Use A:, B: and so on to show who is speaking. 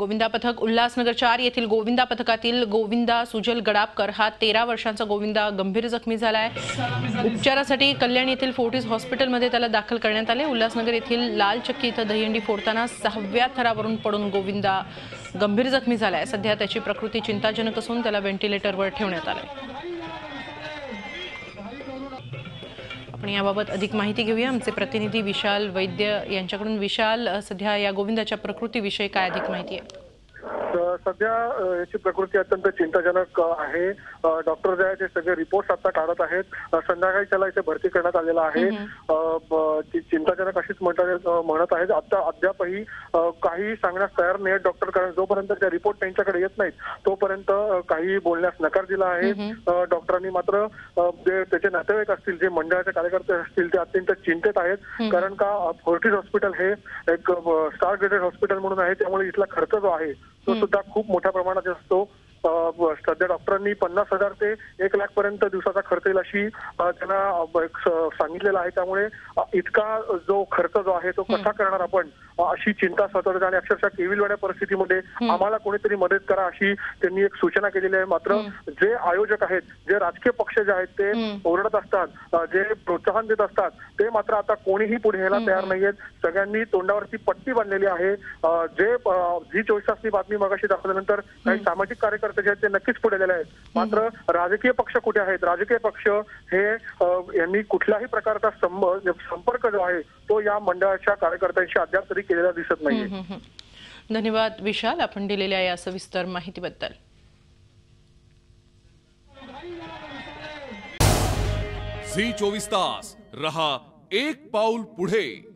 A: गोविंदा पथक उल्हासनगर 4 येथील गोविंदा पथकातील गोविंदा सुजल गडापकर हा 13 वर्षांचा गोविंदा गंभीर जखमी झाला आहे। उपचारासाठी कल्याण येथील फोर्टिस हॉस्पिटलमध्ये त्याला दाखल करण्यात आले। उल्हासनगर येथील लाल चक्की इथं दहीहंडी फोडताना 6व्या थरावरून पडून गोविंदा गंभीर जखमी झाला आहे। सध्या त्याची प्रकृती चिंताजनक असून त्याला व्हेंटिलेटरवर ठेवण्यात आले आहे। आपण याबाबत अधिक माहिती घेऊया। आमचे प्रतिनिधी विशाल वैद्य यांच्याकडून। विशाल, सध्या या गोविंदाच्या प्रकृतीविषयी काय अधिक माहिती आहे?
B: सध्या याची प्रकृती अत्यंत चिंताजनक आहे। डॉक्टर जे आहेत ते सगळे रिपोर्ट्स आता काढत आहेत। संध्याकाळी त्याला इथे भरती करण्यात आलेला आहे। ती चिंताजनक अशीच म्हणत आहेत। आता अद्यापही काही सांगण्यास तयार नाही डॉक्टर, कारण जोपर्यंत त्या रिपोर्ट त्यांच्याकडे येत नाहीत तोपर्यंत काही बोलण्यास नकार दिला आहे। डॉक्टरांनी मात्र जे त्याचे नातेवाईक असतील, जे मंडळाचे कार्यकर्ते असतील, ते अत्यंत चिंतेत आहेत। कारण का फोर्टिस हॉस्पिटल हे एक स्टार ग्रेडेड हॉस्पिटल म्हणून आहे, त्यामुळे इथला खर्च जो आहे तो सुद्धा खूप मोठ्या प्रमाणात असतो। सध्या डॉक्टरांनी 50,000 ते 1 लाख पर्यंत दिवसाचा खर्च येईल अशी त्यांना सांगितलेलं आहे। त्यामुळे इतका जो खर्च जो आहे तो कसा करणार आपण, अशी चिंता सतत आणि अक्षरशः केविलवाण्या परिस्थितीमध्ये आम्हाला कोणीतरी मदत करा अशी त्यांनी एक सूचना केलेली आहे। मात्र जे आयोजक आहेत, जे राजकीय पक्ष जे आहेत ते ओरडत असतात, जे प्रोत्साहन देत असतात, ते मात्र आता कोणीही पुढे यायला तयार नाहीयेत। सगळ्यांनी तोंडावरती पट्टी बांधलेली आहे। जे Zee24 तासनी बातमी मगाशी दाखवल्यानंतर काही सामाजिक कार्यकर्ते जे आहेत ते नक्कीच पुढे गेले आहेत। मात्र राजकीय पक्ष कुठे आहेत? राजकीय पक्ष हे यांनी कुठल्याही प्रकारचा संपर्क जो आहे तो या मंडळाच्या कार्यकर्त्यांशी अद्याप तरी केलेला दिसत नाहीये।
A: धन्यवाद विशाल, आपण दिलेल्या या सविस्तर माहितीबद्दल।
C: Zee24 तास रहा एक पाऊल पुढे।